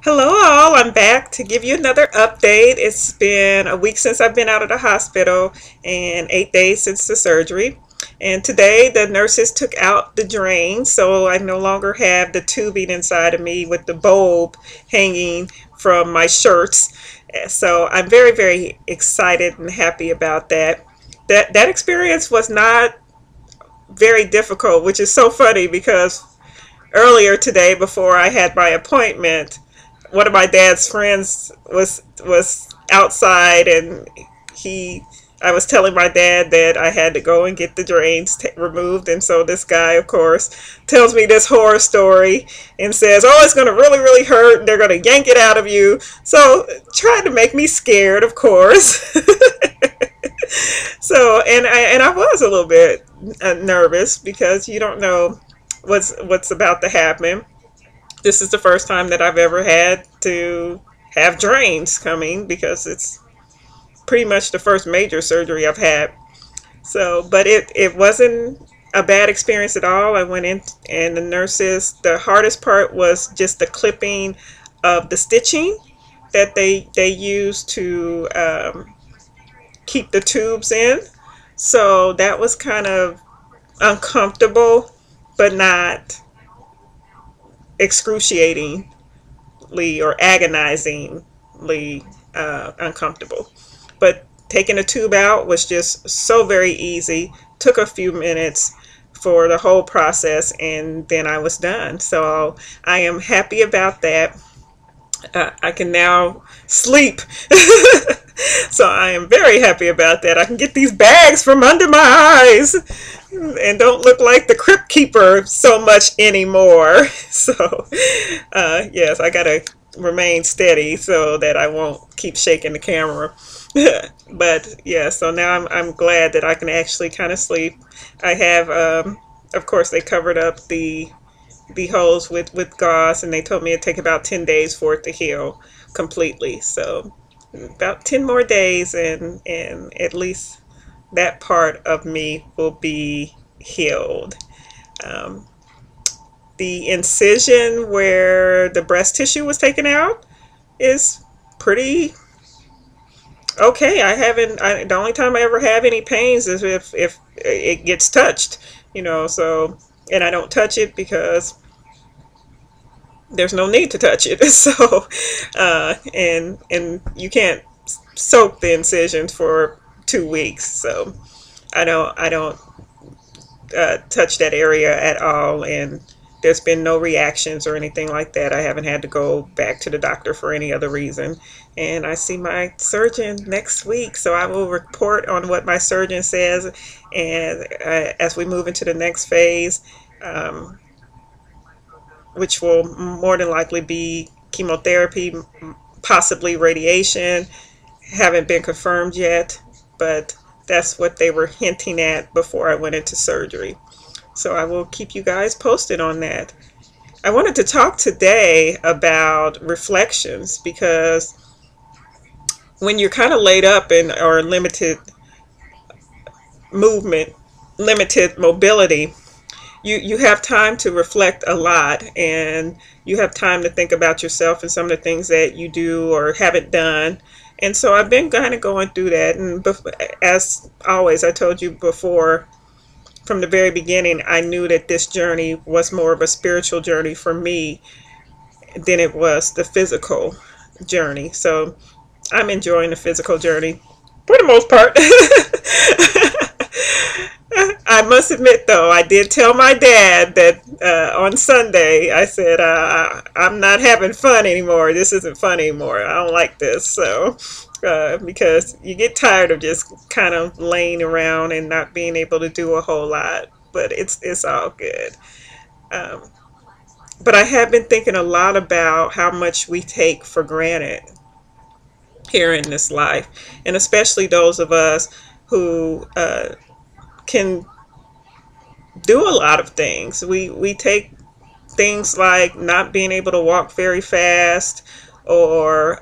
Hello, all. I'm back to give you another update. It's been a week since I've been out of the hospital and 8 days since the surgery. And today, the nurses took out the drain, so I no longer have the tubing inside of me with the bulb hanging from my shirts. So I'm very, very excited and happy about that. That experience was not very difficult, which is so funny because earlier today, before I had my appointment, one of my dad's friends was outside, and he I was telling my dad that I had to go and get the drains removed, and so this guy, of course, tells me this horror story and says, "Oh, it's going to really, really hurt, and they're going to yank it out of you." So, trying to make me scared, of course. So, and I was a little bit nervous because you don't know what's about to happen. This is the first time that I've ever had to have drains coming because it's pretty much the first major surgery I've had. So, but it wasn't a bad experience at all. I went in and the hardest part was just the clipping of the stitching that they use to keep the tubes in. So that was kind of uncomfortable, but not excruciatingly or agonizingly uncomfortable. But taking the tube out was just so very easy. Took a few minutes for the whole process, and then I was done. So I am happy about that. I can now sleep. So I am very happy about that. I can get these bags from under my eyes and don't look like the crypt keeper so much anymore. So, yes, I gotta remain steady so that I won't keep shaking the camera. But yeah, so now I'm glad that I can actually kind of sleep. I have, of course, they covered up the holes with gauze, and they told me it'd take about 10 days for it to heal completely. So about 10 more days, and at least that part of me will be healed. Um, the incision where the breast tissue was taken out is pretty okay. The only time I ever have any pains is if it gets touched, so, and I don't touch it because there's no need to touch it. So, and you can't soak the incision for 2 weeks. So I don't touch that area at all, and there's been no reactions or anything like that. I haven't had to go back to the doctor for any other reason. And I see my surgeon next week, so I will report on what my surgeon says. And as we move into the next phase, which will more than likely be chemotherapy, possibly radiation, haven't been confirmed yet, but that's what they were hinting at before I went into surgery. So I will keep you guys posted on that. I wanted to talk today about reflections because when you're kind of laid up and or limited movement, limited mobility, you have time to reflect a lot, and you have time to think about yourself and some of the things that you do or haven't done. And so I've been kind of going through that, and as always, I told you before, from the very beginning, I knew that this journey was more of a spiritual journey for me than it was the physical journey. So I'm enjoying the physical journey for the most part. I must admit, though, I did tell my dad that on Sunday, I said, I'm not having fun anymore. This isn't fun anymore. I don't like this. So, because you get tired of just kind of laying around and not being able to do a whole lot. But it's all good. Um, but I have been thinking a lot about how much we take for granted here in this life. And especially those of us who can do a lot of things. We take things like not being able to walk very fast, or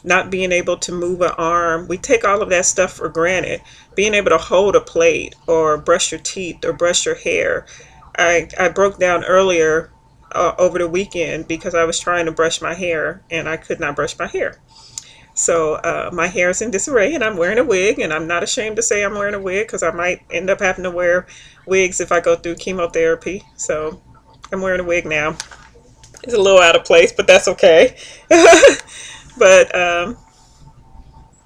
not being able to move an arm. We take all of that stuff for granted. Being able to hold a plate or brush your teeth or brush your hair. I broke down earlier over the weekend because I was trying to brush my hair and I could not brush my hair. So my hair is in disarray and I'm wearing a wig, and I'm not ashamed to say I'm wearing a wig because I might end up having to wear wigs if I go through chemotherapy. So I'm wearing a wig now. It's a little out of place, but that's okay. But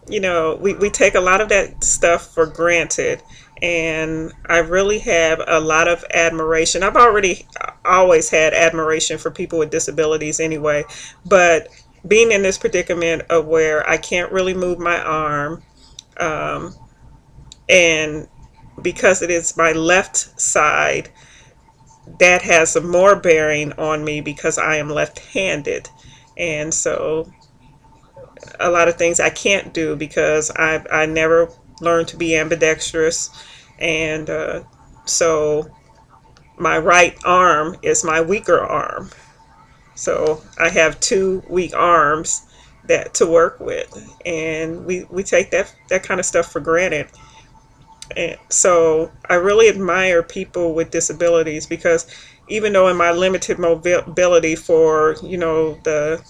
we take a lot of that stuff for granted. And I really have a lot of admiration. I've already always had admiration for people with disabilities anyway. But being in this predicament of where I can't really move my arm, um, and because it is my left side, that has more bearing on me because I am left handed. And so a lot of things I can't do because I never learned to be ambidextrous, and so my right arm is my weaker arm. So I have two weak arms that to work with, and we take that kind of stuff for granted. And so I really admire people with disabilities because even though in my limited mobility for the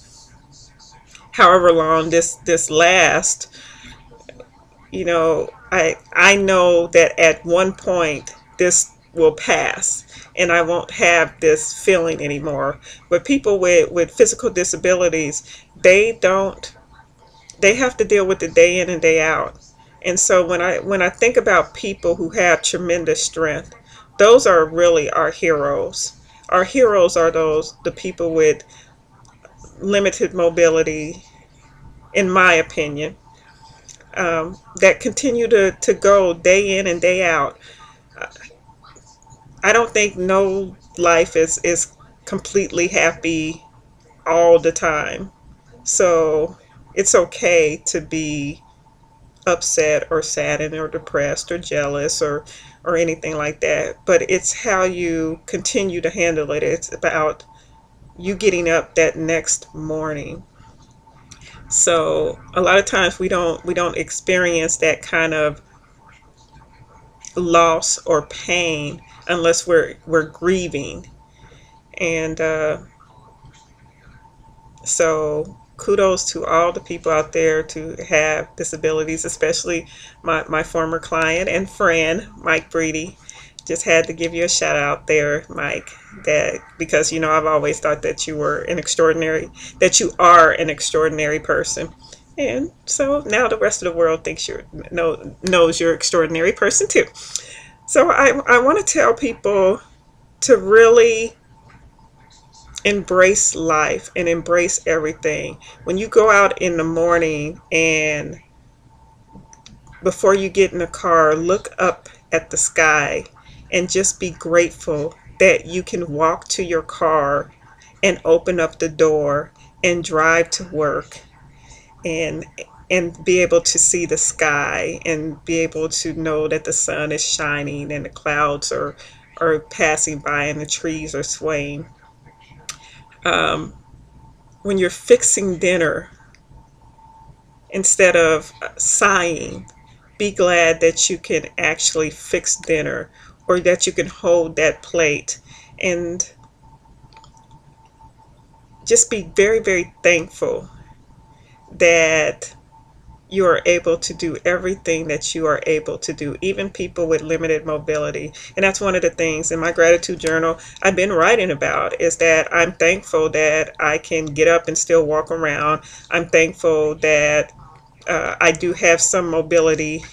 however long this lasts, I know that at one point this will pass and I won't have this feeling anymore. But people with physical disabilities, they have to deal with it day in and day out. And so when I think about people who have tremendous strength, those are really our heroes. Our heroes are the people with limited mobility, in my opinion, that continue to go day in and day out. I don't think no life is completely happy all the time. So it's okay to be upset or saddened or depressed or jealous or anything like that. But it's how you continue to handle it. It's about you getting up that next morning. So a lot of times we don't experience that kind of loss or pain unless we're grieving. And so kudos to all the people out there to have disabilities, especially my former client and friend, Mike Breedy. Just had to give you a shout out there, Mike, that because I've always thought that you are an extraordinary person. And so now the rest of the world thinks knows you're an extraordinary person too. So I want to tell people to really embrace life and embrace everything. When you go out in the morning and before you get in the car, look up at the sky and just be grateful that you can walk to your car and open up the door and drive to work and be able to see the sky and be able to know that the sun is shining and the clouds are passing by and the trees are swaying. Um, when you're fixing dinner, instead of sighing, be glad that you can actually fix dinner or that you can hold that plate, and just be very, very thankful that you are able to do everything that you are able to do, even people with limited mobility. And that's one of the things in my gratitude journal I've been writing about, is that I'm thankful that I can get up and still walk around. I'm thankful that I do have some mobility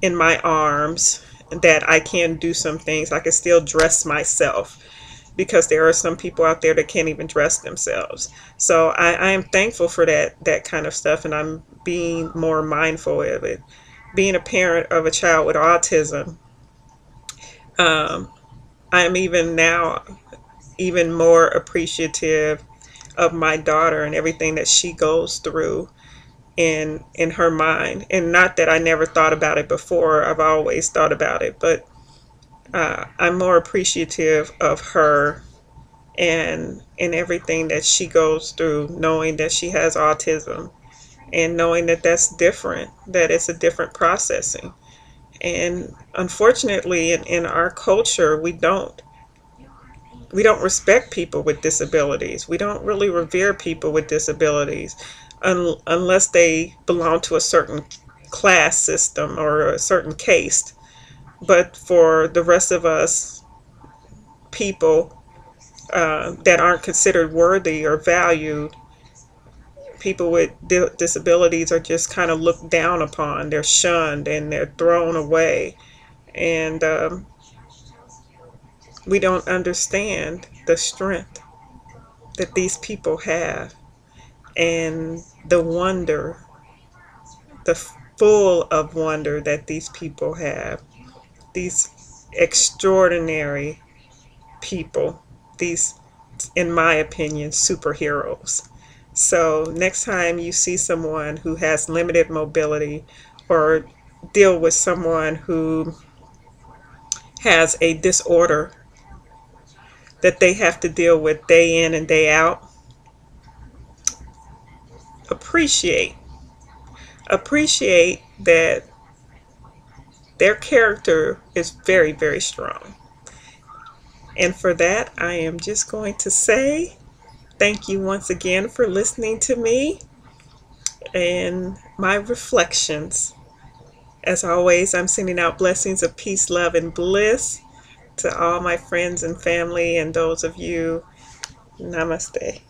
in my arms, that I can do some things. I can still dress myself, because there are some people out there that can't even dress themselves. So I am thankful for that kind of stuff, and I'm being more mindful of it. Being a parent of a child with autism, um, I am even now even more appreciative of my daughter and everything that she goes through in her mind. And not that I never thought about it before, I've always thought about it, but I'm more appreciative of her and everything that she goes through, knowing that she has autism and knowing that that's different, that it's a different processing. And unfortunately in our culture, we don't We don't respect people with disabilities. We don't really revere people with disabilities unless they belong to a certain class system or a certain caste. But for the rest of us, people that aren't considered worthy or valued, people with disabilities are just kind of looked down upon. They're shunned and they're thrown away. And we don't understand the strength that these people have and the wonder, the full of wonder that these people have. These extraordinary people, these, in my opinion, superheroes. So next time you see someone who has limited mobility or deal with someone who has a disorder that they have to deal with day in and day out, appreciate appreciate that their character is very, very strong. And for that, I am just going to say thank you once again for listening to me and my reflections. As always, I'm sending out blessings of peace, love, and bliss to all my friends and family and those of you. Namaste.